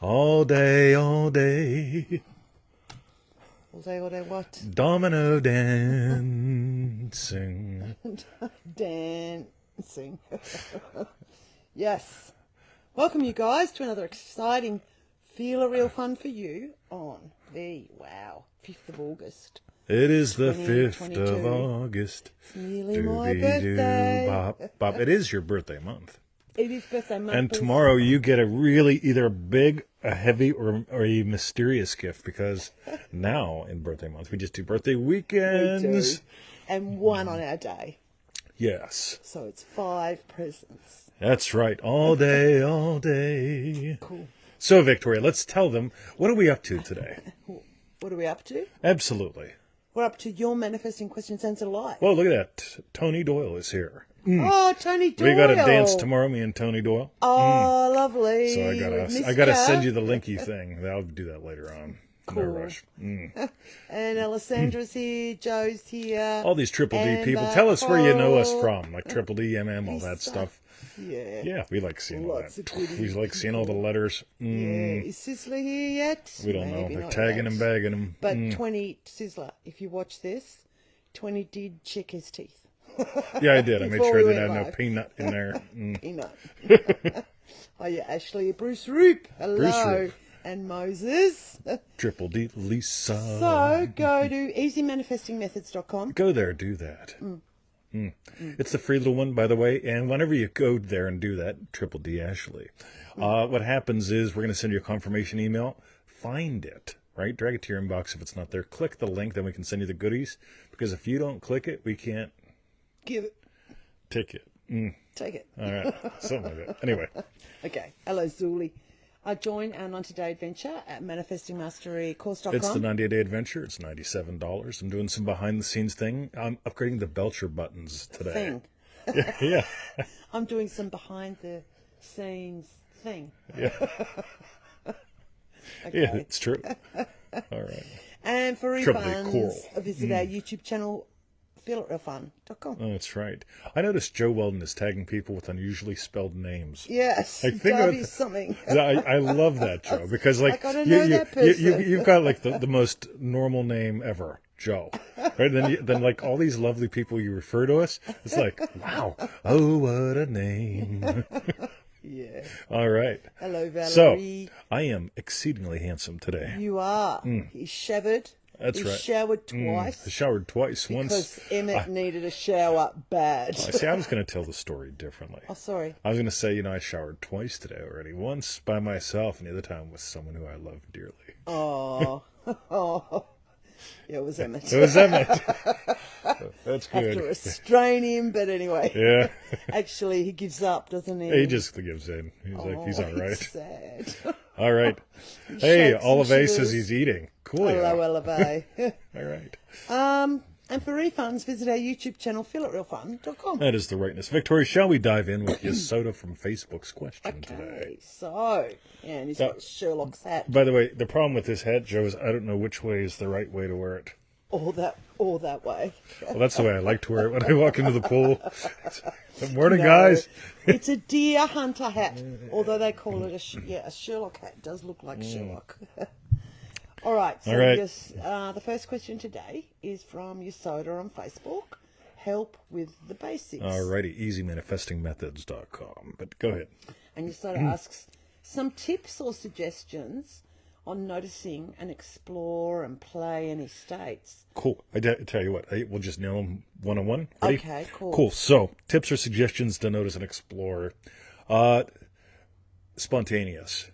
All day, all day. All day what? Domino dancing. Dancing. Yes. Welcome, you guys, to another exciting Feel a Real Fun for you on the, 5th of August. It is the 5th 2022. of August. It's nearly my birthday. Bop. It is your birthday month. It is birthday month. And tomorrow you get a really either a big, a heavy, or a mysterious gift, because now in birthday month we just do birthday weekends. We do. And one on our day. Yes. So it's 5 presents. That's right. All day, all day. Cool. So, Victoria, let's tell them, what are we up to today? What are we up to? Absolutely. We're up to your manifesting questions answered live. Well, look at that. Tony Doyle is here. Oh, Tony Doyle. We got to dance tomorrow, me and Tony Doyle. Oh, lovely. So I gotta send you the linky thing. I'll do that later on. Cool. No rush. And Alessandra's here, Joe's here. All these Triple D and people. Tell us where you know us Paul. from, like Triple D, MM, all that stuff. Yeah. Yeah, we like seeing all Lots that. of goodies. We like seeing all the letters. Yeah. Is Sizzler here yet? We don't Maybe know. They're not tagging yet. and bagging him. But 20, Sizzler, if you watch this, 20 did check his teeth. Yeah, I did. I made Before sure we that I went had no live. peanut in there. Peanut. Oh, yeah, Ashley, Bruce Roop. Hello. Bruce Roop. And Moses. Triple D, Lisa. So go to easymanifestingmethods.com. Go there, do that. It's the free little one, by the way. And whenever you go there and do that, Triple D Ashley, what happens is we're going to send you a confirmation email. Find it, right? Drag it to your inbox if it's not there. Click the link, then we can send you the goodies. Because if you don't click it, we can't Give it. take it. Take it. All right, something like that. Anyway, Okay. Hello, Zuli. Join our 90-day adventure at manifestingmasterycourse.com. it's the 98-day adventure. It's $97. I'm doing some behind-the-scenes thing. I'm upgrading the Belcher buttons today. Thing. Yeah. I'm doing some behind-the-scenes thing. Yeah. Okay. Yeah, it's true. All right. And for Triple D refunds, Coral. visit our YouTube channel, feelitrealfun.com. Oh, that's right. I noticed Joe Weldon is tagging people with unusually spelled names. Yes, I think Darby something. I love that, Joe, because like I gotta know that person. you've got like the most normal name ever, Joe. Right? Then like all these lovely people you refer to us, it's like, wow, oh, what a name. Yeah. All right. Hello, So Valerie. I am exceedingly handsome today. You are. He's showered. That's He's right. showered I twice. showered twice. Because Once. Emmett needed a shower bad. See, I was going to tell the story differently. Oh, sorry. I was going to say, I showered twice today already. Once by myself, and the other time with someone who I love dearly. Oh. Oh. Yeah, it was Emmett. It was Emmett. That's Have to good. restrain him, but anyway. Yeah. Actually, he gives up, doesn't he? He just gives in. He's like, he's all right. He's sad. All right. Hey, shakes Olive and A says shivers. he's eating. Cool. Hello, Elevay. All right. And for refunds, visit our YouTube channel, feelitrealfun.com. That is the rightness. Victoria, shall we dive in with Yasota from Facebook's question today? Okay, so, yeah, and he's got Sherlock's hat. By the way, the problem with this hat, Joe, is I don't know which way is the right way to wear it. All that way. Well, that's the way I like to wear it when I walk into the pool. Good morning, No, guys. It's a deer hunter hat, although they call it a Sherlock hat. It does look like Sherlock. All right, so All right. the first question today is from Yasoda on Facebook. Help with the basics. All righty, easymanifestingmethods.com. But go ahead. And Yasoda asks, some tips or suggestions on noticing and explore and play any states. Cool. I tell you what, we'll just nail them one-on-one. Ready? Okay, cool. Cool. So, tips or suggestions to notice and explore. Spontaneous.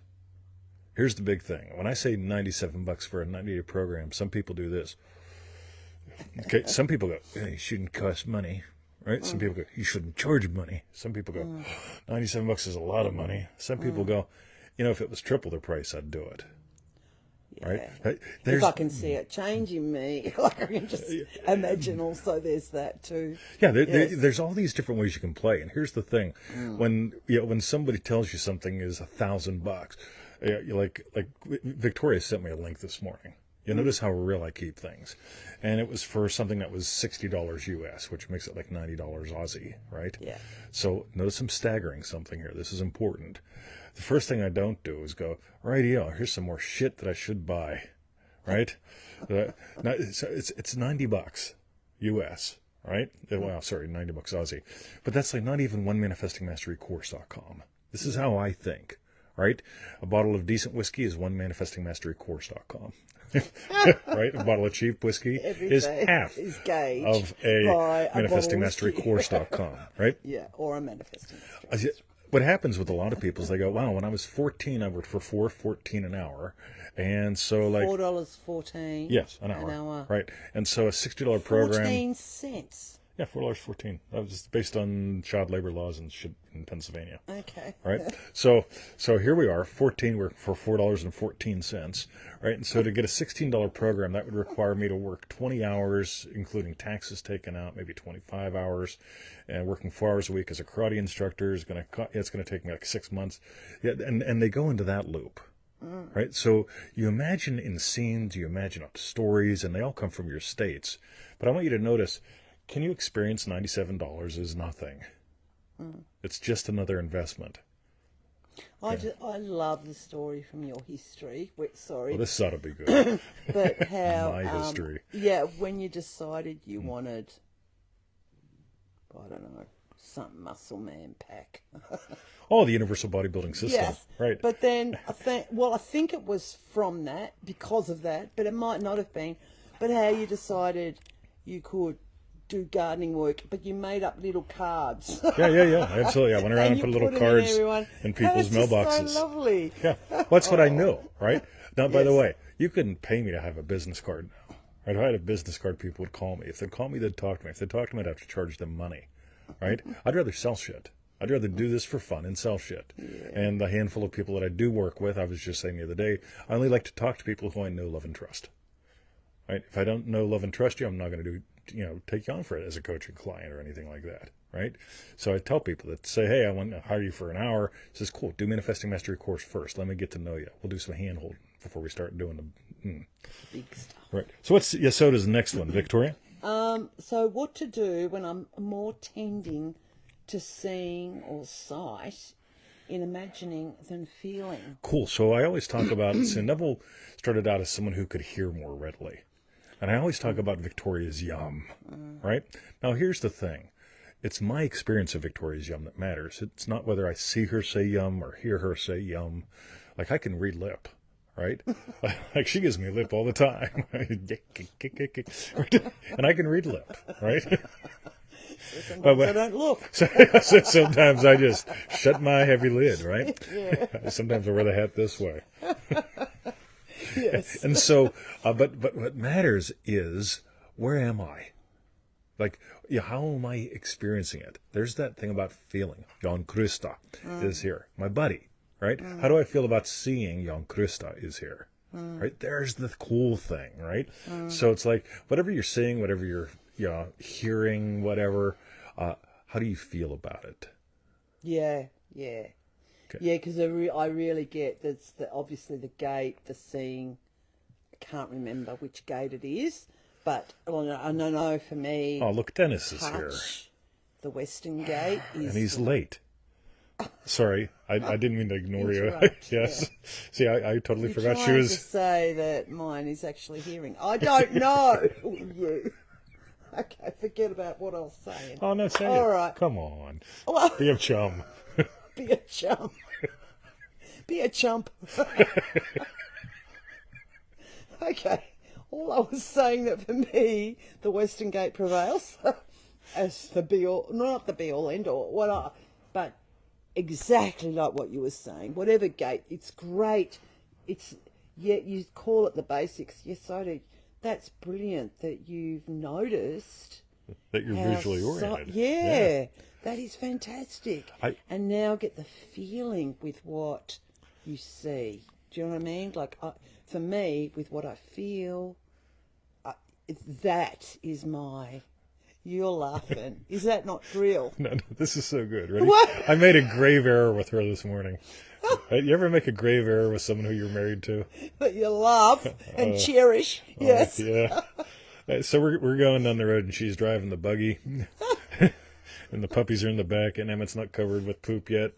Here's the big thing. When I say $97 for a 90-day program, some people do this. Okay, some people go, hey, it shouldn't cost money. Right? Some people go, you shouldn't charge money. Some people go, $97 is a lot of money. Some people go, if it was triple the price, I'd do it. Yeah. Right? If I can see it changing me, like I can just imagine also there's that too. Yeah, Yes. there's all these different ways you can play. And here's the thing. When somebody tells you something is $1,000, you're like Victoria sent me a link this morning. You notice how real I keep things. And it was for something that was $60 US, which makes it like $90 Aussie, right? Yeah. So notice I'm staggering something here. This is important. the first thing I don't do is go, rightio, here's some more shit that I should buy, right? It's $90 US, right? Well, sorry, $90 Aussie. But that's like not even onemanifestingmasterycourse.com. This is how I think, right? A bottle of decent whiskey is onemanifestingmasterycourse.com. Right? A bottle of cheap whiskey is half of a manifestingmasterycourse.com, right? Yeah, or a manifesting mastery. What happens with a lot of people is they go, wow, when I was 14, I worked for $4.14 an hour. And so like $4.14. Yes, an hour. Right. And so a $60 program. 14 cents. Yeah, $4.14. That was based on child labor laws and shit in Pennsylvania. Okay. Right. So here we are, 14. We're for $4.14. Right. And so to get a $16 program, that would require me to work 20 hours, including taxes taken out, maybe 25 hours, and working 4 hours a week as a karate instructor is going to it's going to take me like 6 months. Yeah, and they go into that loop. Right. So you imagine in scenes, you imagine up stories, and they all come from your states. But I want you to notice. Can you experience $97 as nothing? It's just another investment. I love the story from your history. Sorry. Well, this ought to be good. But how... My history. Yeah, when you decided you wanted, I don't know, some muscle man pack. Oh, the universal bodybuilding system. Yes. Right. But then, I think it was from that, because of that, but it might not have been. But how you decided you could do gardening work, but you made up little cards. Yeah, absolutely. I went around and put little cards in people's mailboxes. So lovely. Yeah, well, that's what I knew, right? Now, by the way, you couldn't pay me to have a business card now. Right? If I had a business card, people would call me. If they'd call me, they'd talk to me. If they'd talk to me, I'd have to charge them money, right? I'd rather sell shit. I'd rather do this for fun and sell shit. Yeah. And the handful of people that I do work with, I was just saying the other day, I only like to talk to people who I know, love, and trust. Right? If I don't know, love, and trust you, I'm not going to take you on for it as a coaching client or anything like that, right? So I tell people that say, hey, I want to hire you for an hour. It says, cool, do Manifesting Mastery course first. Let me get to know you. We'll do some hand holding before we start doing the big stuff. Right. So what's Yasoda's next one, Victoria? So what to do when I'm more tending to seeing or sight in imagining than feeling. Cool. So I always talk about, so Neville started out as someone who could hear more readily. And I always talk about Victoria's yum, right? Now, here's the thing. It's my experience of Victoria's yum that matters. It's not whether I see her say yum or hear her say yum. Like, I can read lip, right? Like, she gives me lip all the time. And I can read lip, right? Sometimes I don't look. So sometimes I just shut my heavy lid, right? Yeah. Sometimes I wear the hat this way. Yes. And so, but what matters is, where am I? Like, how am I experiencing it? There's that thing about feeling. Jan Krista is here. My buddy, right? How do I feel about seeing Jan Krista is here? Right? There's the cool thing, right? So it's like, whatever you're seeing, whatever you're hearing, whatever, how do you feel about it? Yeah. Okay. Yeah, because I really get that's obviously the gate, the seeing. I can't remember which gate it is, but I know for me. Oh, look, Dennis is here. The Western Gate is. And he's late. Sorry, I didn't mean to ignore you. Yes. Yeah. See, I totally forgot she was. To say that mine is actually hearing. I don't know. You. Okay, forget about what I was saying. Oh, no, say it. All right. Come on. Well, be a chum. Be a chum. Be a chump. Okay. All I was saying that for me, the Western Gate prevails as the be-all, not the be-all, end-all, but exactly like what you were saying. Whatever gate, it's great. You call it the basics. Yes, I do. That's brilliant that you've noticed. That you're visually oriented. Yeah. That is fantastic. And now get the feeling with what you see. Do you know what I mean? Like, for me, with what I feel, that is my... You're laughing. Is that not real? No, this is so good. Ready? What? I made a grave error with her this morning. You ever make a grave error with someone who you're married to? That you love and cherish. Yes. Yeah. So we're going down the road and she's driving the buggy. and the puppies are in the back, and Emmett's not covered with poop yet.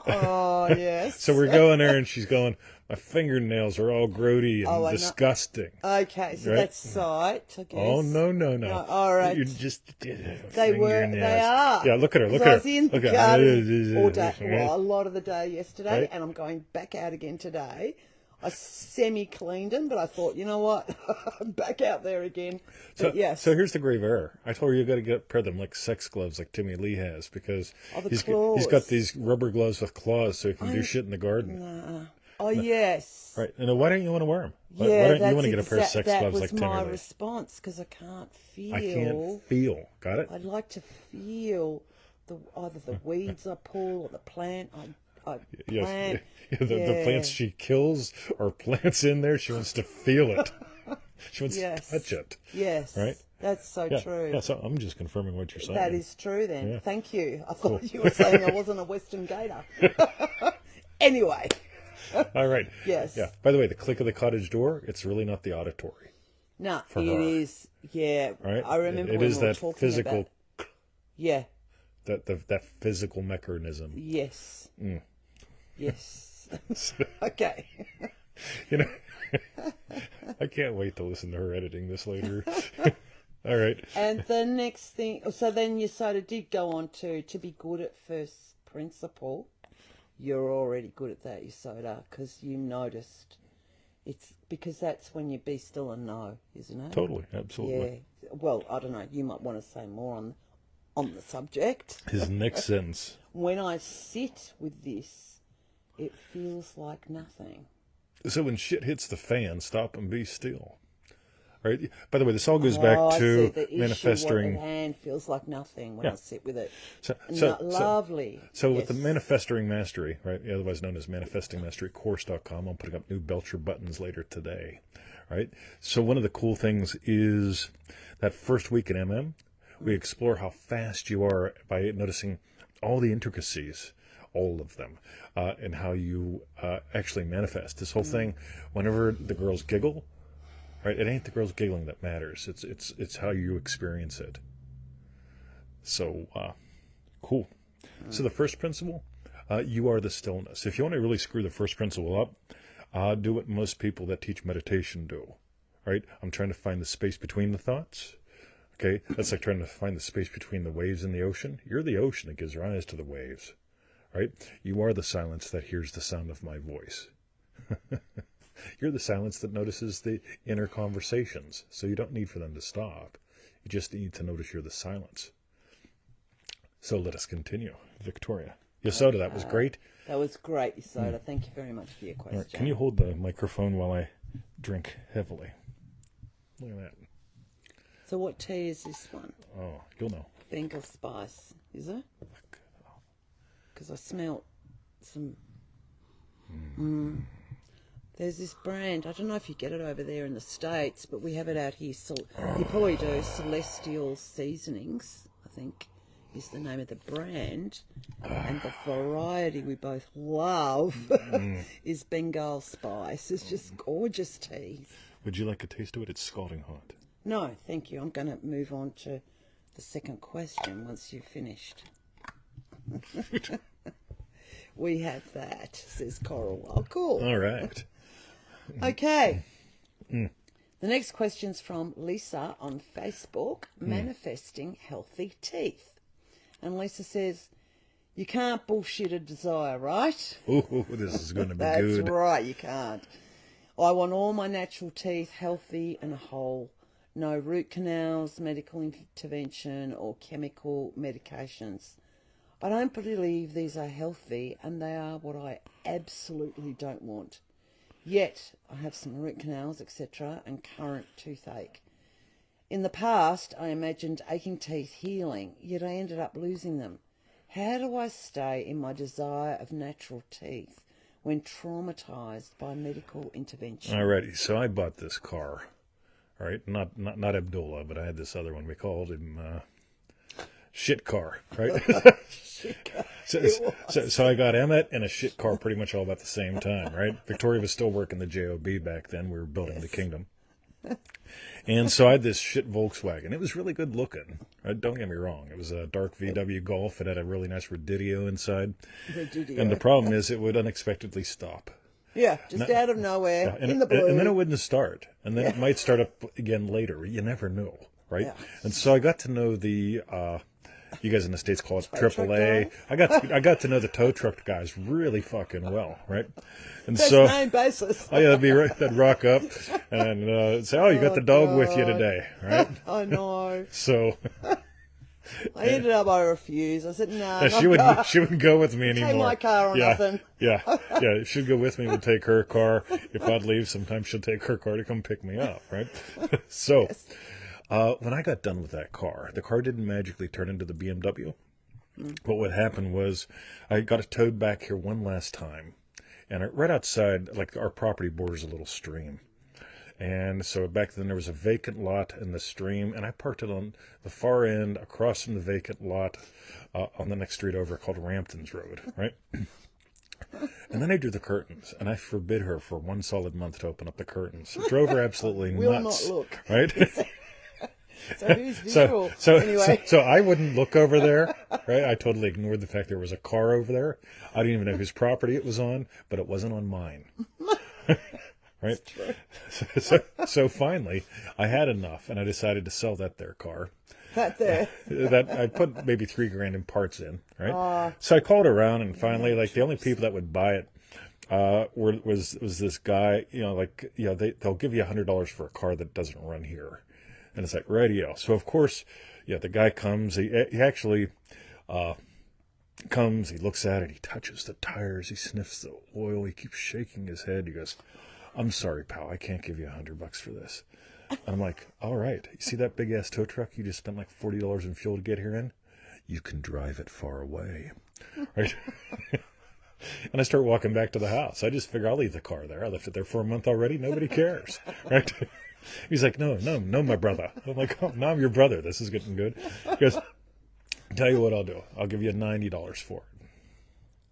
Oh, yes. So we're going there, and she's going, my fingernails are all grody and I know. disgusting. Okay, so Right? that's sight, I guess. Oh, no. No, all right. You're just They are. Yeah, look at her, look So at I her. was in the Look at garden her. all day, well, a lot of the day yesterday, Right. and I'm going back out again today. I semi-cleaned them, but I thought, you know what, I'm back out there again. But yes. So here's the grave error. I told her you got to get a pair of them like sex gloves, like Timmy Lee has, because Oh, the he's claws. got these rubber gloves with claws, so he can do shit in the garden. Oh, yes. Right? And why don't you want to wear them? Yeah, why don't that's you want to get a pair of sex gloves like That was Timmy my Lee? response, because I can't feel. I can't feel. Got it? I'd like to feel either the weeds I pull or the plant I Yes. plant. The plants she kills or plants in there, she wants to feel it. She wants Yes. to touch it. Yes. Right? That's so true. Yeah, so I'm just confirming what you're saying. That is true then. Yeah. Thank you. I thought you were saying I wasn't a Western Gator. Anyway. All right. Yes. Yeah. By the way, the click of the cottage door, it's really not the auditory. No, For it her. is. Yeah. Right? I remember it when is we were that talking physical, about. Yeah. that physical mechanism. Yes. Mm. Yes. Okay. You know, I can't wait to listen to her editing this later. All right. And the next thing, so then you sort of did go on to be good at first principle. You're already good at that, Yasota, because you noticed. It's because that's when you be still and know, isn't it? Totally, absolutely. Yeah. Well, I don't know. You might want to say more on the subject. His next sentence. When I sit with this, it feels like nothing. So when shit hits the fan, stop and be still. Right. By the way, this all goes back I to see. The manifesting. issue, what at hand feels like nothing when I sit with it. Lovely. So with the manifesting mastery, right, otherwise known as manifesting mastery course.com, I'm putting up new Belcher buttons later today, right? So one of the cool things is that first week in MM, we explore how fast you are by noticing all the intricacies, all of them, and how you actually manifest. This whole thing, whenever the girls giggle, right, it ain't the girls giggling that matters. It's how you experience it. So, cool. So the first principle, you are the stillness. If you want to really screw the first principle up, do what most people that teach meditation do, right? I'm trying to find the space between the thoughts. Okay, that's like trying to find the space between the waves in the ocean. You're the ocean that gives rise to the waves, right? You are the silence that hears the sound of my voice. You're the silence that notices the inner conversations, so you don't need for them to stop. You just need to notice you're the silence. So let us continue. Victoria. Yasota, that was great. That was great, Yasota. Thank you very much for your question. All right, can you hold the microphone while I drink heavily? Look at that. So what tea is this one? Oh, you'll know. Bengal spice, is it? Because I smelt some... There's this brand, I don't know if you get it over there in the States, but we have it out here. So you probably do. Celestial Seasonings, I think, is the name of the brand. And the variety we both love is Bengal spice. It's just gorgeous tea. Would you like a taste of it? It's scalding hot. No, thank you. I'm going to move on to the second question once you've finished. We have that, says Coral. Oh, cool. All right. Okay. The next question's from Lisa on Facebook, manifesting healthy teeth. And Lisa says, you can't bullshit a desire, right? Ooh, this is going to be That's good. right, you can't. I want all my natural teeth healthy and whole. No root canals, medical intervention, or chemical medications. I don't believe these are healthy, and they are what I absolutely don't want. Yet, I have some root canals, etc., and current toothache. In the past, I imagined aching teeth healing, yet I ended up losing them. How do I stay in my desire of natural teeth when traumatised by medical intervention? Alrighty, so I bought this car, right? Not Abdullah, but I had this other one. We called him Shit Car, right? So I got Emmett and a shit car pretty much all about the same time, right? Victoria was still working the JOB back then. We were building the kingdom. And so I had this shit Volkswagen. It was really good looking. Don't get me wrong. It was a dark VW Golf. It had a really nice Radidio inside. And the problem is it would unexpectedly stop. Yeah, just out of nowhere, And, in the blue. and then it wouldn't start. And then it might start up again later. You never know, right? Yeah. And so I got to know the... you guys in the States call it Tow truck AAA. guy? I got to know the tow truck guys really fucking well, right? And First so name basis. oh yeah, they'd rock up and say, "Oh, you got the dog with you today, right?" I know. So I ended up, I refused. I said, no, she wouldn't go with me anymore. Take my car or nothing. Yeah. She'd go with me. We'd take her car. If I'd leave, sometimes she'll take her car to come pick me up, right? So. Yes. When I got done with that car, the car didn't magically turn into the BMW. But what happened was I got it towed back here one last time. And right outside, like our property borders a little stream. And so back then there was a vacant lot in the stream. And I parked it on the far end across from the vacant lot on the next street over called Rampton's Road, right? And then I drew the curtains, and I forbid her for one solid month to open up the curtains. It drove her absolutely Will nuts. not look. Right? So who's visual? Anyway. So I wouldn't look over there, right? I totally ignored the fact there was a car over there. I didn't even know whose property it was on, but it wasn't on mine. Right? So finally, I had enough, and I decided to sell that there car. That I put maybe $3,000 in parts in, right? So I called around, and finally, like the only people that would buy it was this guy. They'll give you $100 for a car that doesn't run here. And it's like, radio. So, of course, the guy comes. He actually comes. He looks at it. He touches the tires. He sniffs the oil. He keeps shaking his head. He goes, "I'm sorry, pal. I can't give you $100 for this." And I'm like, all right. You see that big-ass tow truck you just spent like $40 in fuel to get here in? You can drive it far away. Right? And I start walking back to the house. I just figure I'll leave the car there. I left it there for a month already. Nobody cares. Right? He's like, no, my brother. I'm like, oh, now I'm your brother. This is getting good. He goes, tell you what I'll do. I'll give you $90 for it.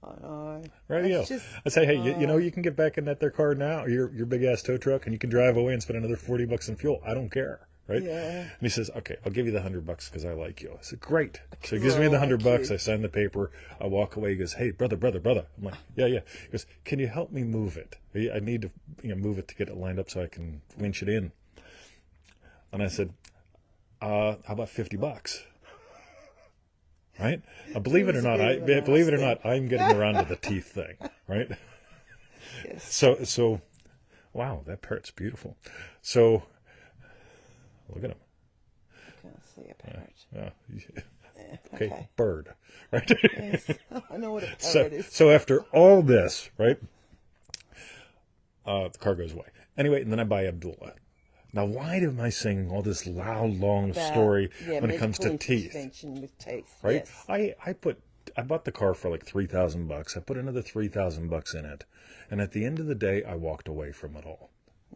I know. Radio. I say, hey, you can get back in that their car now, your big ass tow truck, and you can drive away and spend another $40 in fuel. I don't care. Right? Yeah. And he says, okay, I'll give you the $100 because I like you. I said, great. So he gives me the $100. I sign the paper. I walk away. He goes, hey, brother. I'm like, yeah. He goes, can you help me move it? I need to move it to get it lined up so I can winch it in. And I said, how about $50? Right? Believe it or not, I'm getting around to the teeth thing. Right? Yes. So, wow, that parrot's beautiful. So. Look at him. I can't see a parrot. Yeah. Okay. Bird. Right? Yes. I know what a parrot is. So after all this, right, the car goes away. Anyway, and then I buy Abdullah. Now, why am I saying all this loud, long story when it comes to teeth? With teeth. Right? Yes. I bought the car for like $3,000. I put another $3,000 in it. And at the end of the day, I walked away from it all.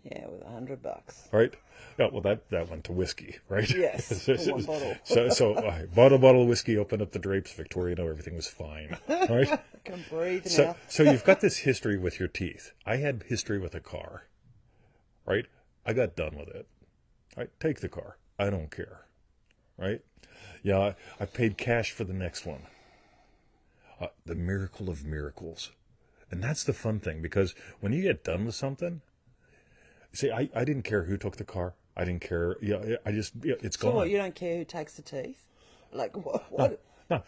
Yeah, with $100. Right? Yeah, well, that went to whiskey, right? Yes, for one bottle. so I bought a bottle of whiskey, opened up the drapes, Victoria, everything was fine, right? I can breathe now. So you've got this history with your teeth. I had history with a car, right? I got done with it. Right? Take the car. I don't care, right? Yeah, I paid cash for the next one. The miracle of miracles. And that's the fun thing, because when you get done with something, see, I didn't care who took the car. I didn't care. It's gone. So what? You don't care who takes the teeth? Like what? No.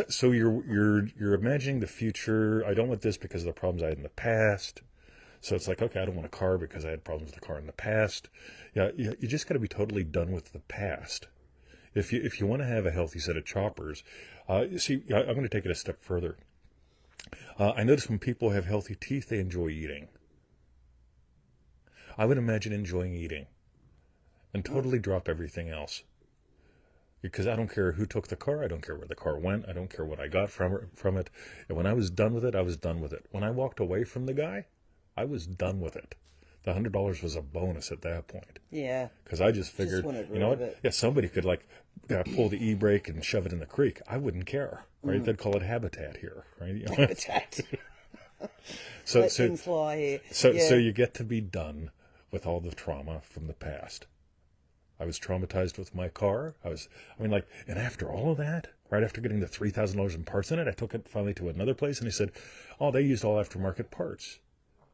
So you're imagining the future. I don't want this because of the problems I had in the past. So it's like, okay, I don't want a car because I had problems with the car in the past. Yeah, you just got to be totally done with the past. If you want to have a healthy set of choppers, see, I'm going to take it a step further. I notice when people have healthy teeth, they enjoy eating. I would imagine enjoying eating and totally drop everything else. Because I don't care who took the car. I don't care where the car went. I don't care what I got from it. And when I was done with it, I was done with it. When I walked away from the guy, I was done with it. The $100 was a bonus at that point. Yeah. Because I just figured, you know what? Yeah, somebody could pull the e-brake and shove it in the creek. I wouldn't care, right? They'd call it habitat here, right? Habitat. So Let them fly here. So you get to be done with all the trauma from the past. I was traumatized with my car. And after all of that, right after getting the $3,000 in parts in it, I took it finally to another place, and he said, oh, they used all aftermarket parts.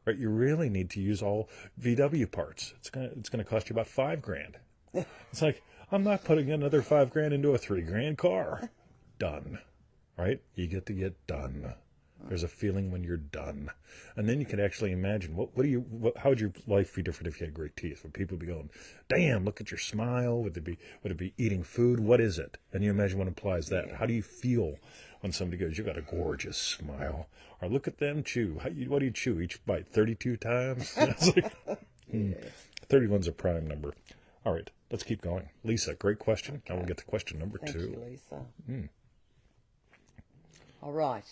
Right? You really need to use all VW parts. It's gonna cost you about $5,000. It's like, I'm not putting another $5,000 into a $3,000 car. Done. Right? You get to get done. There's a feeling when you're done, and then you can actually imagine how would your life be different if you had great teeth? Would people be going, "Damn, look at your smile"? Would it be eating food? What is it? And you imagine what implies that. How do you feel when somebody goes, "You got a gorgeous smile," or "Look at them chew"? What do you chew? Each bite 32 times? It's like, 31's a prime number. All right, let's keep going. Lisa, great question. Okay. Now we'll get to question number 2. Thank you, Lisa. All right.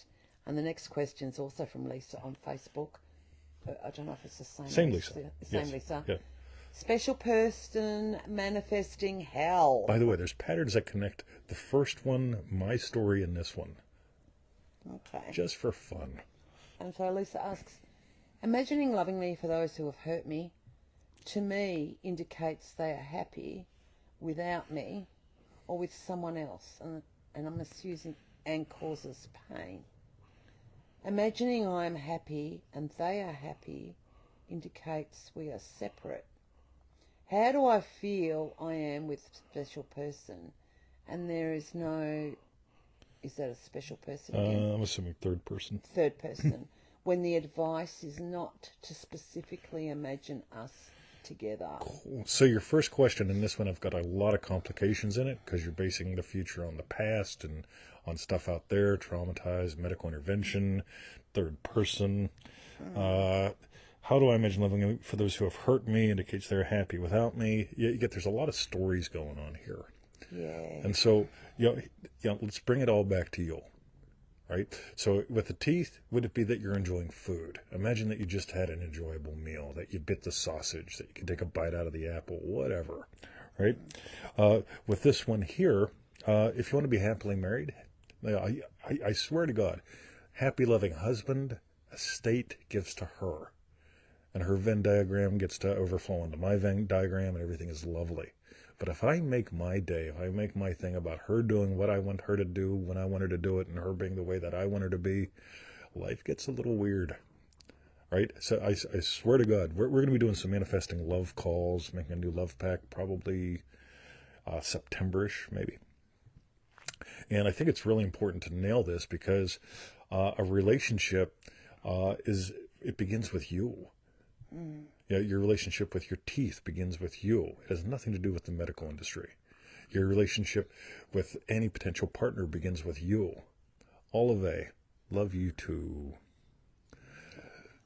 And the next question is also from Lisa on Facebook. I don't know if it's the same. Same Lisa. Same yes. Lisa. Yeah. Special person manifesting hell. By the way, there's patterns that connect the first one, my story, and this one. Okay. Just for fun. And so Lisa asks, imagining lovingly for those who have hurt me, to me indicates they are happy without me or with someone else. And I'm misusing and causes pain. Imagining I am happy and they are happy indicates we are separate. How do I feel I am with a special person and there is no... Is that a special person again? I'm assuming third person. Third person. When the advice is not to specifically imagine us together. Cool. So your first question in this one, I've got a lot of complications in it because you're basing the future on the past and on stuff out there, traumatized, medical intervention, third person. How do I imagine living for those who have hurt me indicates they're happy without me. There's a lot of stories going on here. Yeah. And so, let's bring it all back to you. Right? So with the teeth, would it be that you're enjoying food? Imagine that you just had an enjoyable meal, that you bit the sausage, that you can take a bite out of the apple, whatever. Right? With this one here, if you want to be happily married, I swear to God, happy loving husband, estate gives to her. And her Venn diagram gets to overflow into my Venn diagram, and everything is lovely. But if I make my day, if I make my thing about her doing what I want her to do when I want her to do it, and her being the way that I want her to be, life gets a little weird. Right? So I swear to God, we're going to be doing some manifesting love calls, making a new love pack, probably September-ish, maybe. And I think it's really important to nail this because a relationship it begins with you. Your relationship with your teeth begins with you. It has nothing to do with the medical industry. Your relationship with any potential partner begins with you. Olive, love you too.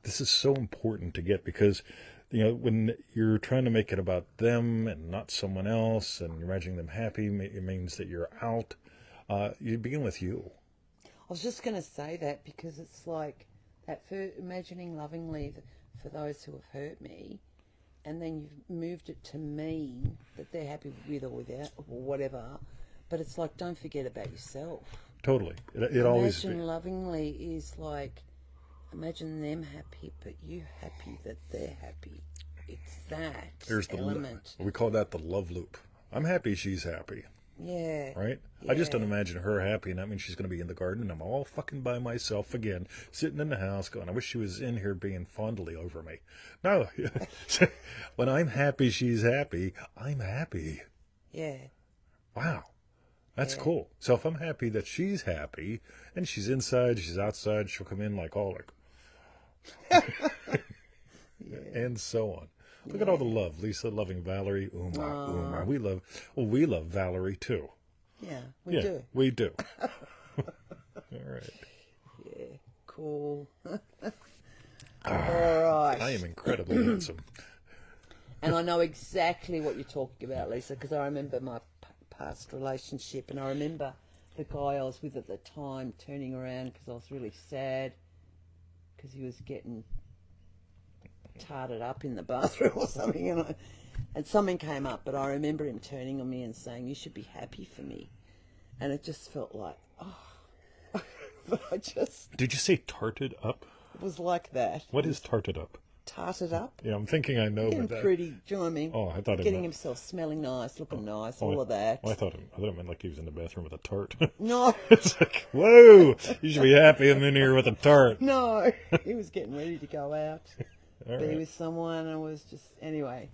This is so important to get because, when you're trying to make it about them and not someone else and you're imagining them happy, it means that you're out. You begin with you. I was just going to say that because it's like that for imagining lovingly for those who have hurt me, and then you've moved it to mean that they're happy with or without or whatever, but it's like, don't forget about yourself. Totally. It always... Imagine lovingly is like, imagine them happy, but you happy that they're happy. It's that There's element. We call that the love loop. I'm happy she's happy. Yeah. Right? Yeah. I just don't imagine her happy, and that means she's going to be in the garden, and I'm all fucking by myself again, sitting in the house going, I wish she was in here being fondly over me. No. When I'm happy she's happy, I'm happy. Yeah. Wow. That's cool. So if I'm happy that she's happy, and she's inside, she's outside, she'll come in like all like... and so on. Look at all the love. Lisa loving Valerie. Uma. We love Valerie too. Yeah, we do. We do. All right. Yeah, cool. All right. I am incredibly handsome. And I know exactly what you're talking about, Lisa, because I remember my past relationship, and I remember the guy I was with at the time turning around because I was really sad because he was getting tarted up in the bathroom or something, and something came up, but I remember him turning on me and saying, you should be happy for me. And it just felt like, but I just... Did you say tarted up? It was like that. What is tarted up? tarted up. Yeah, I'm thinking I know, Getting but pretty, do you know what I mean? oh, I thought it Getting meant, himself smelling nice, looking nice, oh, all of that. I thought it meant like he was in the bathroom with a tart. No, It's like, whoa, you should be happy I'm in here with a tart. no, he was getting ready to go out, All be right. with someone, and was just, anyway.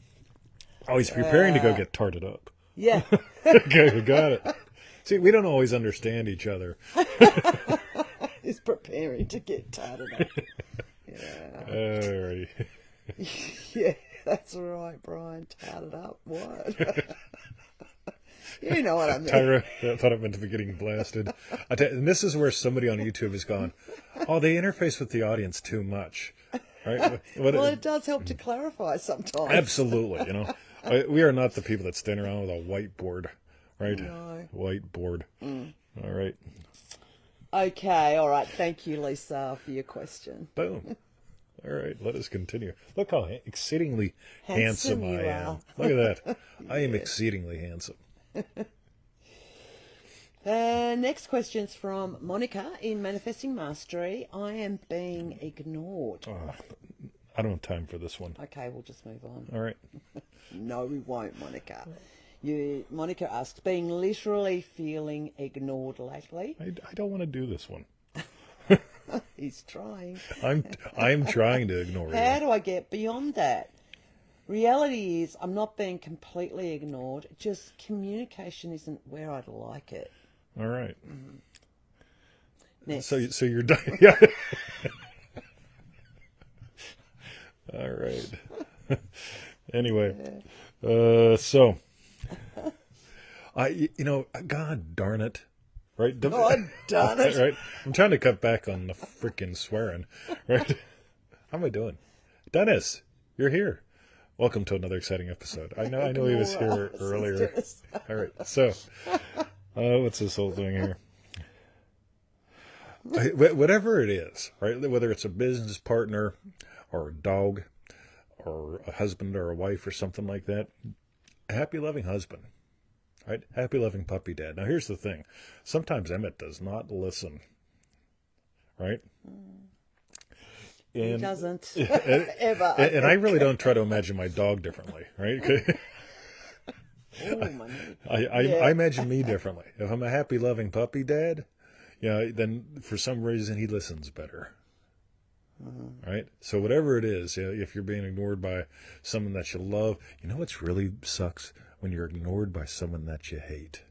Oh, he's preparing to go get tarted up. Yeah. Okay, we got it. See, we don't always understand each other. He's preparing to get tarted up. Yeah. All right. Yeah, that's right, Brian. Tarted up. What? You know what I mean. Tyra, I thought it meant to be getting blasted. And this is where somebody on YouTube has gone, oh, they interface with the audience too much. Right? Well, it does help to clarify sometimes. Absolutely, you know. We are not the people that stand around with a whiteboard, right? No. Whiteboard. All right. Okay, all right. Thank you, Lisa, for your question. Boom. All right, let us continue. Look how exceedingly handsome you I am. are. Look at that. I am exceedingly handsome. Next question's from Monica in Manifesting Mastery. I am being ignored. I don't have time for this one. Okay, we'll just move on. All right. No, we won't, Monica. Monica asks, being literally feeling ignored lately. I don't want to do this one. He's trying. I'm trying to ignore How you. do I get beyond that? Reality is I'm not being completely ignored. Just communication isn't where I'd like it. All right. Next. So you're done. Yeah. All right. Anyway, so God darn it, right? God darn it. Right. I'm trying to cut back on the freaking swearing. Right. How am I doing? Dennis, you're here. Welcome to another exciting episode. I know he was here earlier. All right. So, what's this whole thing here? Whatever it is, right? Whether it's a business partner or a dog or a husband or a wife or something like that, a happy, loving husband, right? Happy, loving puppy dad. Now, here's the thing. Sometimes Emmett does not listen, right? He doesn't. Ever. And I really don't try to imagine my dog differently, right? Oh, my I imagine me differently. If I'm a happy, loving puppy dad, then for some reason he listens better. Right? So whatever it is, if you're being ignored by someone that you love, you know what's really sucks? When you're ignored by someone that you hate.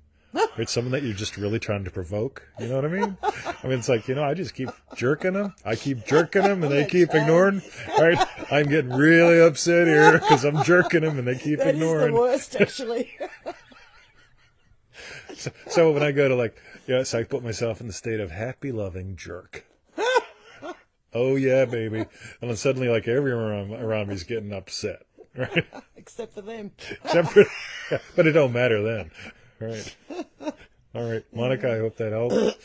It's someone that you're just really trying to provoke. You know what I mean? I mean, it's like, I just keep jerking them. I keep jerking them and they keep ignoring. Right? I'm getting really upset here because I'm jerking them and they keep ignoring. That is the worst, actually. So when I go to so I put myself in the state of happy, loving jerk. Oh yeah, baby. And then suddenly everyone around me is getting upset. Right? Except for them. But it don't matter then. Right. All right. Monica, I hope that helps.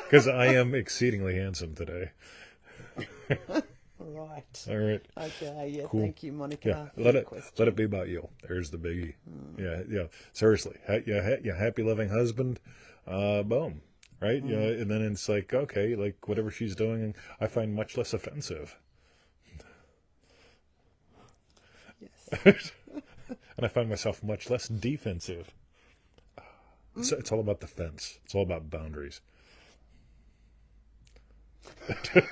Because I am exceedingly handsome today. Right. All right. Okay, yeah, Cool. Thank you, Monica. Yeah, let it be about you. There's the biggie. Yeah. Seriously. Happy, loving husband. Boom. Right? And then it's like, okay, whatever she's doing, I find much less offensive. Yes. And I find myself much less defensive. It's all about the fence. It's all about boundaries. Okay.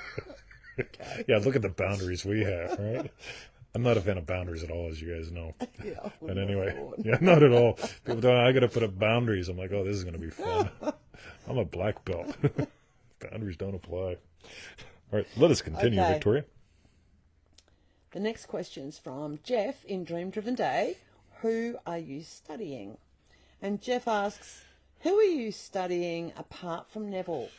Yeah, look at the boundaries we have, right? I'm not a fan of boundaries at all, as you guys know. Yeah. But anyway, not at all. People don't. I got to put up boundaries. I'm like, oh, this is going to be fun. I'm a black belt. Boundaries don't apply. All right, let us continue, Okay. Victoria. The next question's from Jeff in Dream Driven Day. Who are you studying? And Jeff asks, who are you studying apart from Neville?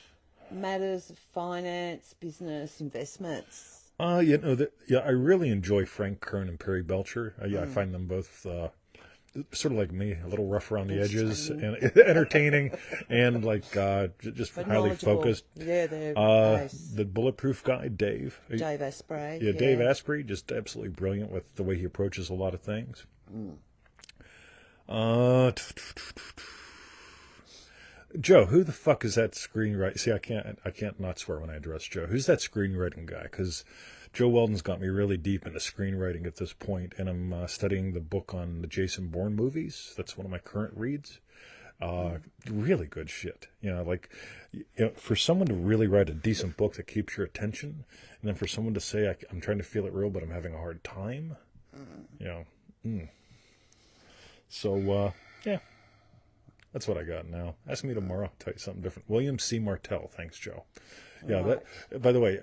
Matters of finance, business, investments. I really enjoy Frank Kern and Perry Belcher. I find them both sort of like me, a little rough around the edges and entertaining and just But highly knowledgeable. focused. Yeah, they're nice. The bulletproof guy, Dave. Dave Asprey. Yeah, Dave Asprey, just absolutely brilliant with the way he approaches a lot of things. Joe, who the fuck is that screenwriter? See, I can't not swear when I address Joe. Who's that screenwriting guy? Because Joe Weldon's got me really deep into screenwriting at this point, and I'm studying the book on the Jason Bourne movies. That's one of my current reads. Really good shit. Like, for someone to really write a decent book that keeps your attention, and then for someone to say, I'm trying to feel it real, but I'm having a hard time. So, yeah. That's what I got now. Ask me tomorrow. I'll tell you something different. William C. Martell. Thanks, Joe. Yeah, Right. that. By the way,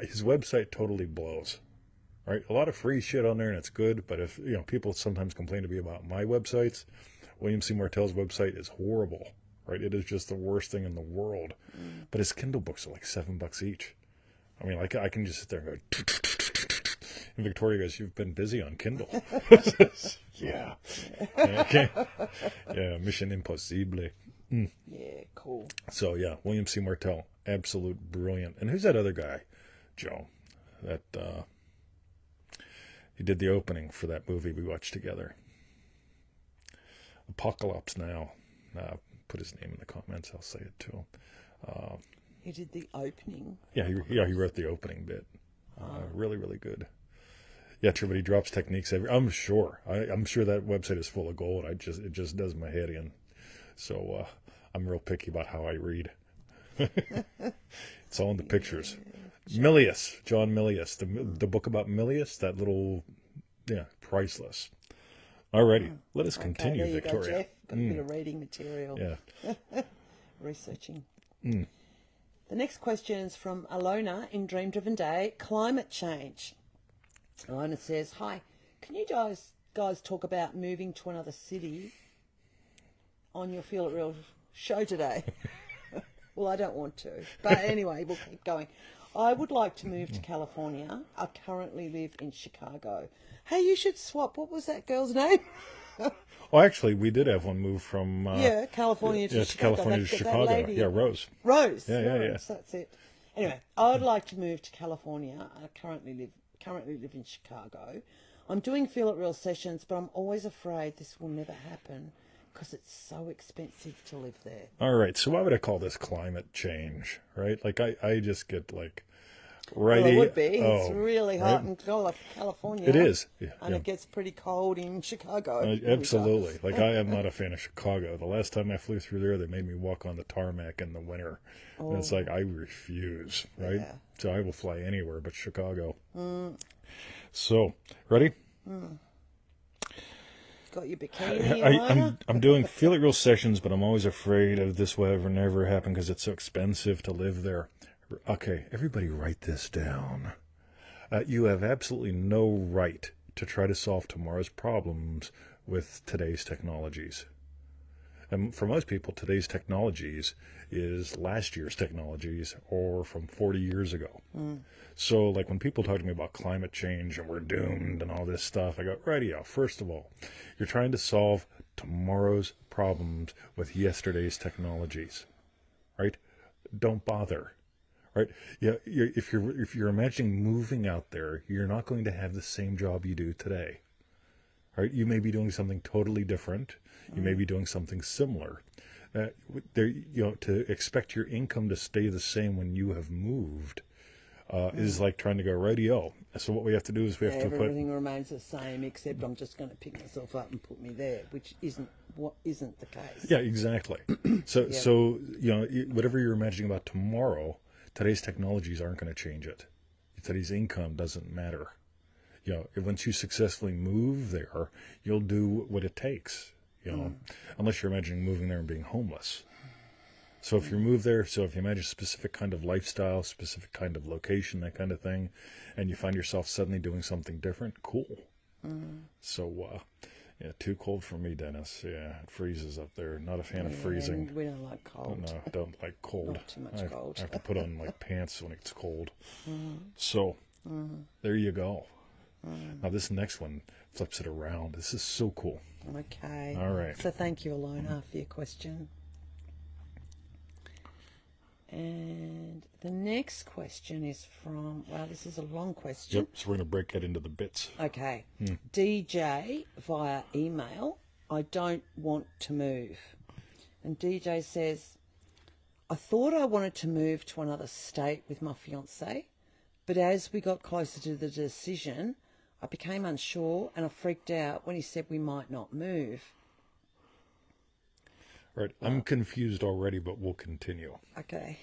his website totally blows. Right, a lot of free shit on there, and it's good. But if people sometimes complain to me about my websites, William C. Martell's website is horrible. Right, it is just the worst thing in the world. But his Kindle books are like $7 each. I mean, like I can just sit there and go. And Victoria goes, "You've been busy on Kindle." Yeah. Okay. Yeah. Mission Impossible. Yeah, cool. So yeah, William C. Martell, absolute brilliant. And who's that other guy, Joe? That he did the opening for that movie we watched together. Apocalypse Now. Put his name in the comments. I'll say it to him. He did the opening. Yeah, he wrote the opening bit. Really, really good. Yeah, true, but he drops techniques I'm sure. I'm sure that website is full of gold. It just does my head in. So I'm real picky about how I read. It's all in the pictures. Milius, John Milius, the book about Milius, that little, priceless. Alrighty, let us continue, there you Victoria. go, Jeff. Got a bit of reading material. Yeah. Researching. The next question is from Alona in Dream Driven Day. Climate change. Alona says, "Hi, can you guys talk about moving to another city on your Feel It Real show today?" Well, I don't want to. But anyway, we'll keep going. "I would like to move to California. I currently live in Chicago." Hey, you should swap. What was that girl's name? Well, actually, we did have one move from California to Chicago. California to That Chicago. lady. Yeah, Rose. Rose. Yeah. That's it. Anyway, I would like to move to California. I currently live in Chicago. I'm doing Feel It Real sessions, but I'm always afraid this will never happen because it's so expensive to live there. All right, so why would I call this climate change, right? Like, I just get, like, righty. Well, it would be. It's oh, really hot in California. It is. Yeah, and it gets pretty cold in Chicago. absolutely. Like, I am not a fan of Chicago. The last time I flew through there, they made me walk on the tarmac in the winter. And it's like, I refuse, right? Yeah. So I will fly anywhere but Chicago. So, ready? Got your bikini. I'm doing Feel It Real sessions, but I'm always afraid of this will never happen because it's so expensive to live there. Okay, everybody write this down. You have absolutely no right to try to solve tomorrow's problems with today's technologies. And for most people, today's technologies is last year's technologies or from 40 years ago. So, like, when people talk to me about climate change and we're doomed and all this stuff, I go, radio, first of all, you're trying to solve tomorrow's problems with yesterday's technologies, right? Don't bother. Right? Yeah. If you're imagining moving out there, you're not going to have the same job you do today. Right? You may be doing something totally different. You may be doing something similar. To expect your income to stay the same when you have moved is like trying to go radio. So what we have to do is we have to put everything remains the same, except I'm just going to pick myself up and put me there, which isn't the case. Yeah, exactly. So whatever you're imagining about tomorrow, today's technologies aren't going to change it. Today's income doesn't matter. Once you successfully move there, you'll do what it takes. Unless you're imagining moving there and being homeless. So if you move there, if you imagine a specific kind of lifestyle, specific kind of location, that kind of thing, and you find yourself suddenly doing something different, cool. So, too cold for me, Dennis. Yeah, it freezes up there. Not a fan of freezing. We don't like cold. No, I don't like cold. Not too much cold. I have to put on like pants when it's cold. So, there you go. Now this next one flips it around. This is so cool. Okay. All right. So thank you, Alona, for your question. And the next question is from, wow, this is a long question. Yep, so we're going to break that into the bits. Okay. DJ via email, "I don't want to move." And DJ says, "I thought I wanted to move to another state with my fiancé, But as we got closer to the decision, I became unsure and I freaked out when he said we might not move. Right. I'm confused already, but we'll continue. Okay.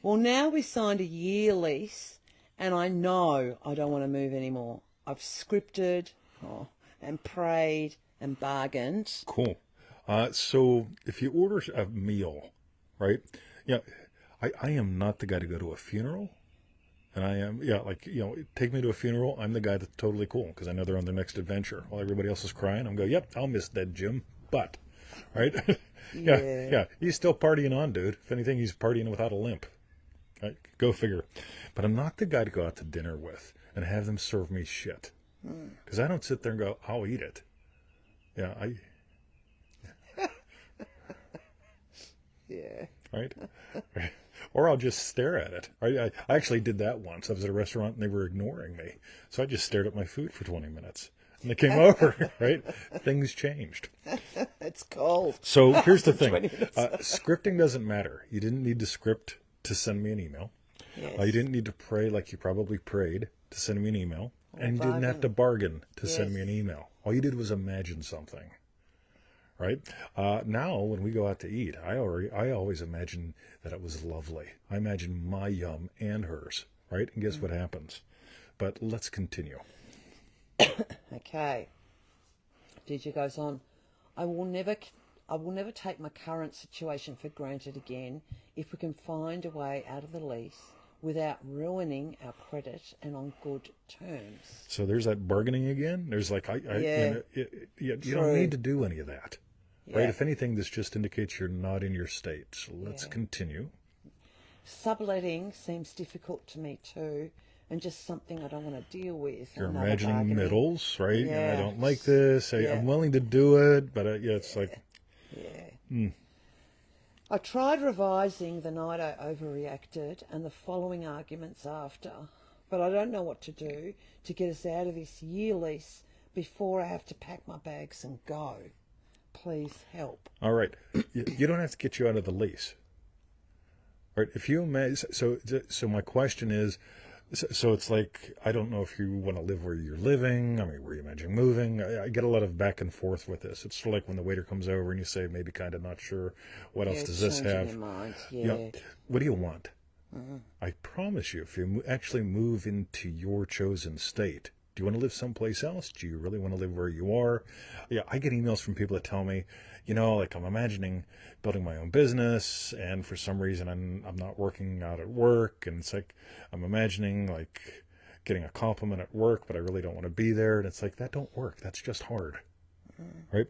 Well, now we signed a year lease and I know I don't want to move anymore. I've scripted and prayed and bargained. Cool. So if you order a meal, right? Yeah, I am not the guy to go to a funeral. And I am, take me to a funeral. I'm the guy that's totally cool because I know they're on their next adventure. While everybody else is crying, I'm going, yep, I'll miss dead Jim. But, right? Yeah, he's still partying on, dude. If anything, he's partying without a limp. Right? Go figure. But I'm not the guy to go out to dinner with and have them serve me shit. Because I don't sit there and go, I'll eat it. Yeah, Yeah. Right? Or I'll just stare at it. I actually did that once. I was at a restaurant and they were ignoring me. So I just stared at my food for 20 minutes. And they came over, right? Things changed. It's cold. So here's the thing. Scripting doesn't matter. You didn't need to script to send me an email. Yes. You didn't need to pray like you probably prayed to send me an email. And you didn't have to bargain to send me an email. All you did was imagine something. Right? Now, when we go out to eat, I always imagine that it was lovely. I imagine my yum and hers. Right? And guess what happens? But let's continue. Okay. DJ goes on. I will never take my current situation for granted again if we can find a way out of the lease without ruining our credit and on good terms. So there's that bargaining again. There's like, you don't need to do any of that. Yeah. Right? If anything, this just indicates you're not in your state. So let's continue. Subletting seems difficult to me too, and just something I don't want to deal with. You're imagining middles, right? Yeah. I don't like this. I'm willing to do it, but it's like... Yeah. I tried revising the night I overreacted and the following arguments after, but I don't know what to do to get us out of this year lease before I have to pack my bags and go. Please help. All right. You don't have to get you out of the lease. Right? If you imagine, so my question is, so it's like, I don't know if you want to live where you're living. I mean, were you imagining moving? I get a lot of back and forth with this. It's sort of like when the waiter comes over and you say, maybe kind of not sure. What else does this have? Your mind. Yeah. What do you want? I promise you, if you actually move into your chosen state, do you want to live someplace else? Do you really want to live where you are? Yeah, I get emails from people that tell me, like I'm imagining building my own business, and for some reason I'm not working out at work, and it's like I'm imagining like getting a compliment at work, but I really don't want to be there, and it's like that don't work. That's just hard, right?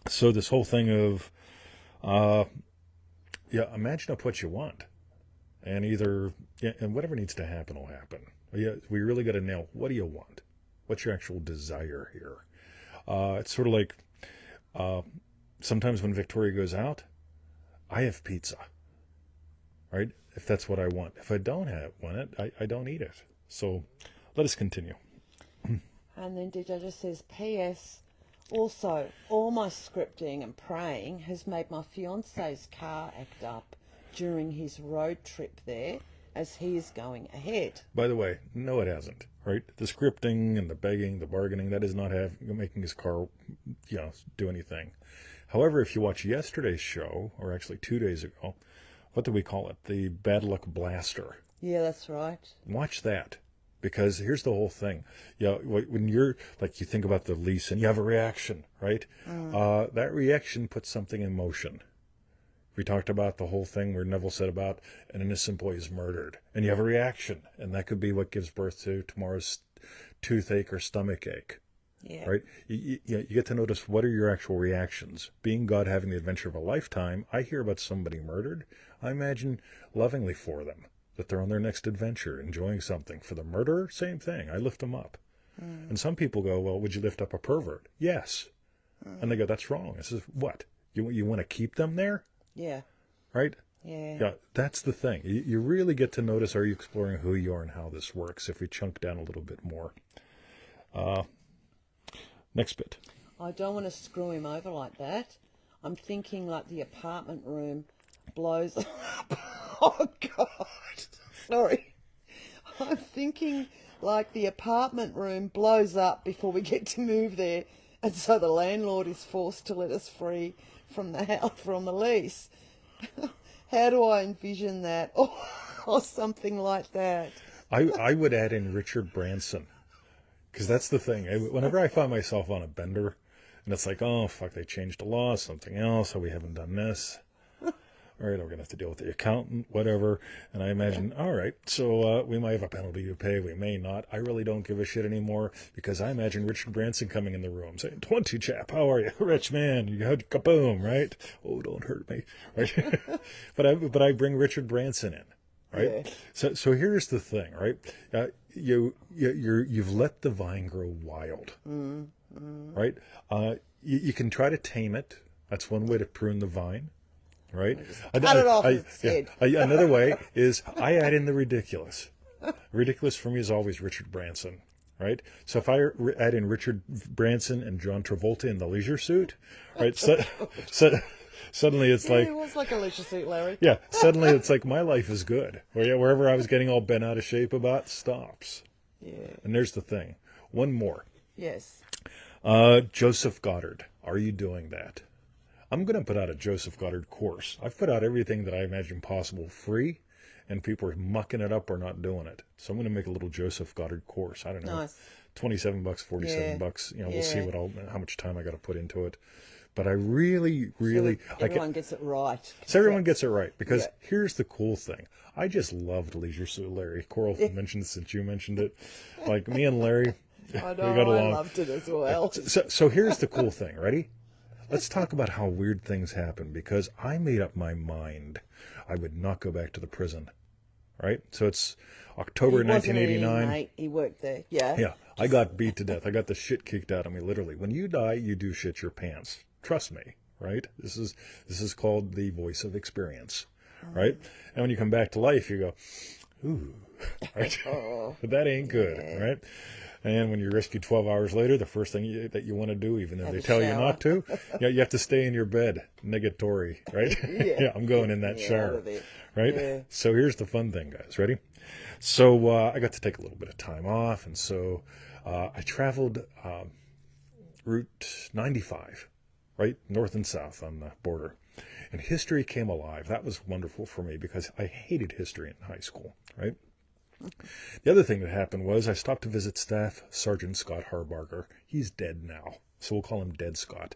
So this whole thing of, imagine up what you want, and and whatever needs to happen will happen. Yeah, we really got to nail, what do you want? What's your actual desire here? It's sort of like sometimes when Victoria goes out, I have pizza, right? If that's what I want. If I don't want it, I don't eat it. So let us continue. And then DJ just says, P.S. Also, all my scripting and praying has made my fiance's car act up during his road trip there, as he is going ahead. By the way, no, it hasn't, right? The scripting and the begging, the bargaining, that is not making his car, do anything. However, if you watch yesterday's show, or actually 2 days ago, what do we call it? The Bad Luck Blaster. Yeah, that's right. Watch that. Because here's the whole thing. When you're, like, you think about the lease and you have a reaction, right? That reaction puts something in motion. We talked about the whole thing where Neville said about an innocent boy is murdered. And you have a reaction. And that could be what gives birth to tomorrow's toothache or stomach ache. Yeah. Right? You get to notice what are your actual reactions. Being God having the adventure of a lifetime, I hear about somebody murdered. I imagine lovingly for them, that they're on their next adventure, enjoying something. For the murderer, same thing. I lift them up. And some people go, well, would you lift up a pervert? Yes. And they go, that's wrong. I says, what? You want to keep them there? Yeah. Right? Yeah. Yeah, that's the thing. You really get to notice, are you exploring who you are and how this works, if we chunk down a little bit more. Next bit. I don't want to screw him over like that. I'm thinking like the apartment room blows up. Oh, God. Sorry. I'm thinking like the apartment room blows up before we get to move there, and so the landlord is forced to let us free from the house, from the lease. How do I envision that? Or something like that. I would add in Richard Branson, because that's the thing. Whenever I find myself on a bender, and it's like, oh, fuck, they changed the law, something else, or we haven't done this. All right, we're going to have to deal with the accountant, whatever. And I imagine, all right, so we might have a penalty to pay. We may not. I really don't give a shit anymore, because I imagine Richard Branson coming in the room saying, 20, chap, how are you? Rich man, you got kaboom, right? Oh, don't hurt me. Right? but I bring Richard Branson in. Right. Yeah. So here's the thing, right? You've let the vine grow wild, right? You can try to tame it. That's one way to prune the vine, right? Cut it off its head. Another way is I add in the ridiculous. Ridiculous for me is always Richard Branson, right? So if I add in Richard Branson and John Travolta in the leisure suit, right? Suddenly it's like... It was like a leisure suit, Larry. Yeah, suddenly it's like my life is good. Wherever I was getting all bent out of shape about stops. Yeah. And there's the thing. One more. Yes. Joseph Goddard. Are you doing that? I'm going to put out a Joseph Goddard course. I've put out everything that I imagine possible free, and people are mucking it up or not doing it. So I'm going to make a little Joseph Goddard course. I don't know. Nice. $27, $47. We'll see how much time I got to put into it. But I really... Everyone gets it right. So everyone gets it right, because here's the cool thing. I just loved Leisure Suit Larry. Coral mentioned it since you mentioned it. Like, me and Larry, I know, we got along. I loved it as well. So here's the cool thing. Ready? Let's talk about how weird things happen, because I made up my mind I would not go back to the prison. Right? So it's October 1989. Mate. He worked there. Yeah. Yeah. I got beat to death. I got the shit kicked out of me, literally. When you die, you do shit your pants. Trust me, right? This is called the voice of experience, right? And when you come back to life, you go, ooh, right? But that ain't good, right? And when you're rescued 12 hours later, the first thing that you want to do, even though they tell you not to, you have to stay in your bed, negatory, right? Yeah, I'm going in that shower, right? Yeah. So here's the fun thing, guys. Ready? So I got to take a little bit of time off, and so I traveled Route 95. Right, north and south on the border. And history came alive. That was wonderful for me, because I hated history in high school, right? The other thing that happened was I stopped to visit Staff Sergeant Scott Harbarger. He's dead now, so we'll call him Dead Scott.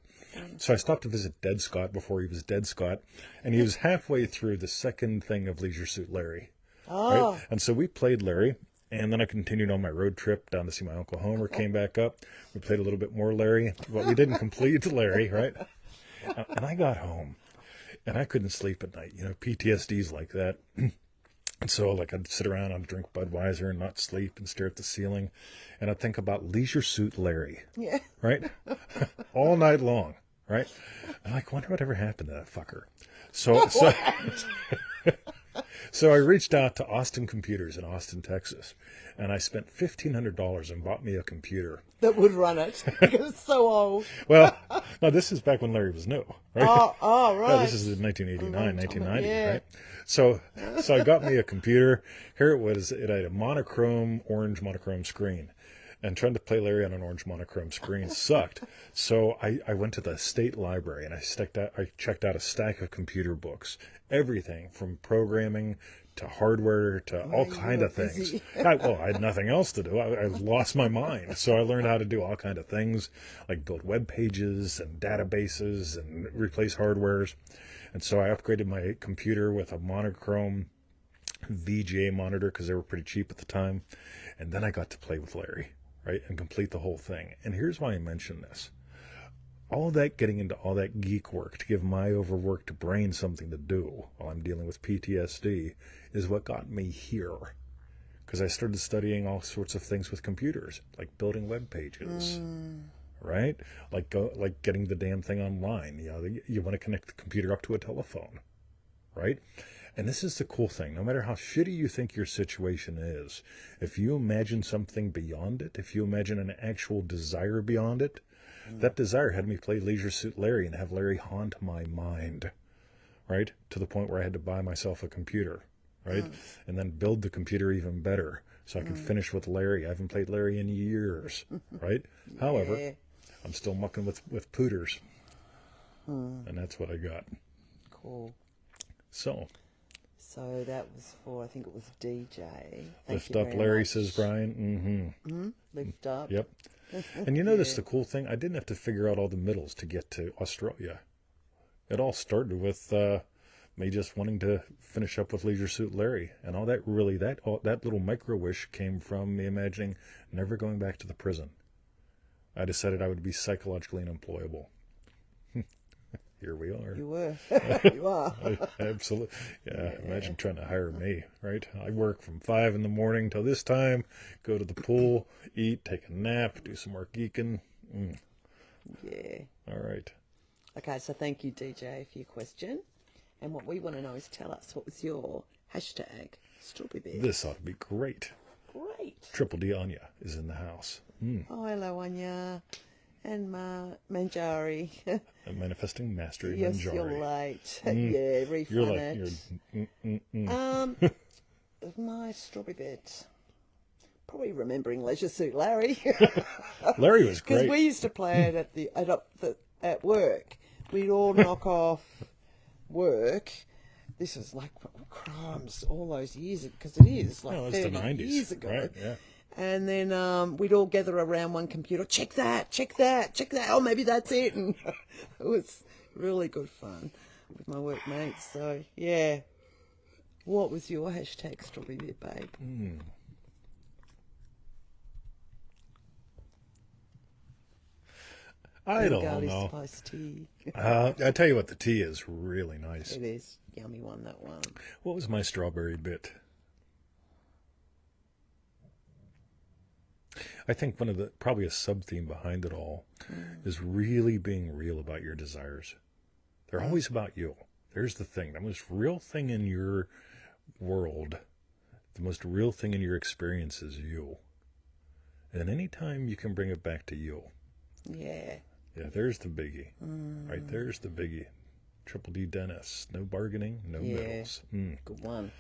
So I stopped to visit Dead Scott before he was Dead Scott, and he was halfway through the second thing of Leisure Suit Larry. Oh. Right? And so we played Larry. And then I continued on my road trip down to see my Uncle Homer, came back up. We played a little bit more Larry, but we didn't complete Larry, right? And I got home, and I couldn't sleep at night. PTSD's like that. And so, like, I'd sit around, I'd drink Budweiser and not sleep and stare at the ceiling. And I'd think about Leisure Suit Larry, right? All night long, right? And I wonder what ever happened to that fucker. So I reached out to Austin Computers in Austin, Texas, and I spent $1,500 and bought me a computer that would run it, because it's so old. Well, no, this is back when Larry was new, right? Oh, right. Yeah, this is in 1989, 1990, right? So I got me a computer. Here it was. It had a orange monochrome screen. And trying to play Larry on an orange monochrome screen sucked. So I went to the state library, and I checked out a stack of computer books. Everything from programming to hardware to all kind of things. I had nothing else to do. I lost my mind. So I learned how to do all kind of things, like build web pages and databases and replace hardwares. And so I upgraded my computer with a monochrome VGA monitor, because they were pretty cheap at the time. And then I got to play with Larry, right, and complete the whole thing. And here's why I mention this. All that getting into all that geek work to give my overworked brain something to do while I'm dealing with PTSD is what got me here. Because I started studying all sorts of things with computers, like building web pages, right? Like getting the damn thing online. You want to connect the computer up to a telephone, right? And this is the cool thing. No matter how shitty you think your situation is, if you imagine something beyond it, if you imagine an actual desire beyond it, that desire had me play Leisure Suit Larry and have Larry haunt my mind, right? To the point where I had to buy myself a computer, right? And then build the computer even better so I could finish with Larry. I haven't played Larry in years, right? Yeah. However, I'm still mucking with pooters, and that's what I got. Cool. So that was for, I think it was DJ. lift up, Larry, says Brian. Lift up. Yep. And you notice the cool thing? I didn't have to figure out all the middles to get to Australia. It all started with me just wanting to finish up with Leisure Suit Larry, and all that really that little micro wish came from me imagining never going back to the prison. I decided I would be psychologically unemployable. Here we are. You were. You are. Absolutely. Yeah, imagine trying to hire me, right? I work from 5 in the morning till this time, go to the pool, eat, take a nap, do some more geeking. Yeah. All right. Okay, so thank you, DJ, for your question. And what we want to know is tell us, what was your hashtag, Strawberry Bear? This ought to be great. Great. Triple D Anya is in the house. Oh, hello, Anya. And Manjari. A manifesting mastery, Yes, Manjari. you're late. Yeah, refund You're it. like, My strawberry bit. Probably remembering Leisure Suit Larry. Larry was Because great. we used to play it at work. We'd all knock off work. This was like crumbs all those years, because it is like Well, it's the 30 90s, years ago. right, yeah. And then we'd all gather around one computer. Check that, check that, check that. Oh, maybe that's it. And it was really good fun with my workmates. So, yeah. What was your hashtag, Strawberry Bit, babe? I don't Garlic know. spice tea. I tell you what, the tea is really nice. It is. Yummy one, that one. What was my strawberry bit? I think one of the, probably a sub-theme behind it all is really being real about your desires. They're always about you. There's the thing. The most real thing in your world, the most real thing in your experience is you. And anytime you can bring it back to you. Yeah. Yeah, there's the biggie. Right there's the biggie. Triple D Dennis. No bargaining, no middles. Good one.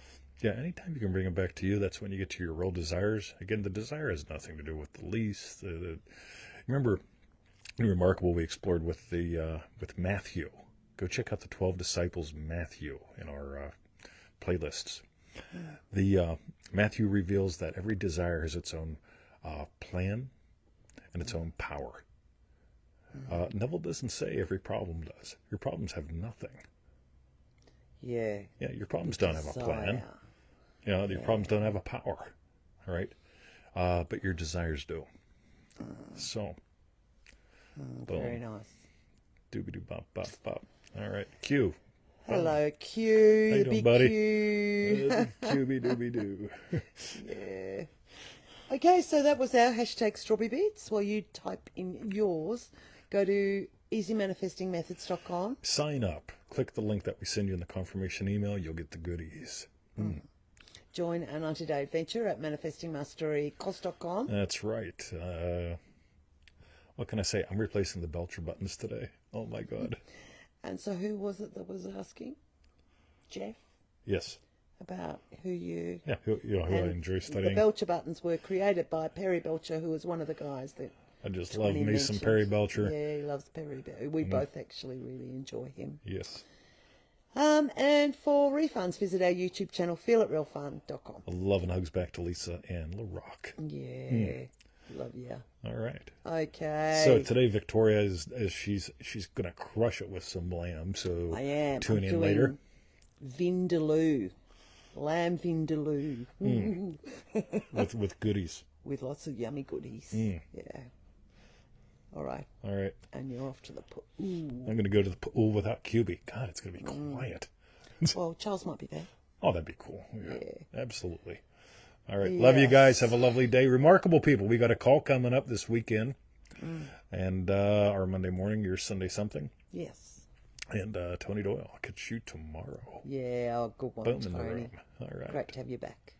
Yeah, anytime you can bring it back to you, that's when you get to your real desires. Again, the desire has nothing to do with the lease. Remember, Remarkable we explored with with Matthew. Go check out the 12 Disciples Matthew in our playlists. The Matthew reveals that every desire has its own plan and its own power. Neville doesn't say every problem does. Your problems have nothing. Yeah. Yeah, your problems don't have a plan. You know, your problems don't have a power, all right? But your desires do. So, boom. Very nice. Doobie-doo-bop-bop-bop. All right, Q. Hello, Q. How you The doing, big buddy? Q. Cubie-doobie-doo. Yeah. Okay, so that was our hashtag Strawberry Bits. While you type in yours, go to easymanifestingmethods.com. Sign up. Click the link that we send you in the confirmation email. You'll get the goodies. Join our 90-day adventure at manifestingmasterycourse.com. That's right. What can I say? I'm replacing the Belcher buttons today. Oh, my God. And so who was it that was asking? Jeff? Yes. About who you... Yeah, who I enjoy The studying. Belcher buttons were created by Perry Belcher, who was one of the guys that... I just love me Tony some mentioned. Perry Belcher. Yeah, he loves Perry Belcher. We both actually really enjoy him. Yes. And for refunds, visit our YouTube channel, feelitrealfun.com. Love and hugs back to Lisa and LaRock. Yeah. Love ya. All right. Okay. So today Victoria is she's gonna crush it with some lamb. So I am. tune I'm in doing later. Vindaloo. Lamb vindaloo. with goodies. With lots of yummy goodies. Yeah. All right. All right. And you're off to the pool. I'm gonna go to the pool without QB. God, it's gonna be quiet. Well, Charles might be there. Oh, that'd be cool. Yeah. Absolutely. All right. Yes. Love you guys. Have a lovely day. Remarkable people. We got a call coming up this weekend. And our Monday morning, your Sunday something. Yes. And Tony Doyle. I'll catch you tomorrow. Yeah, oh, good one, Boom in the Tony. room. All right. Great to have you back.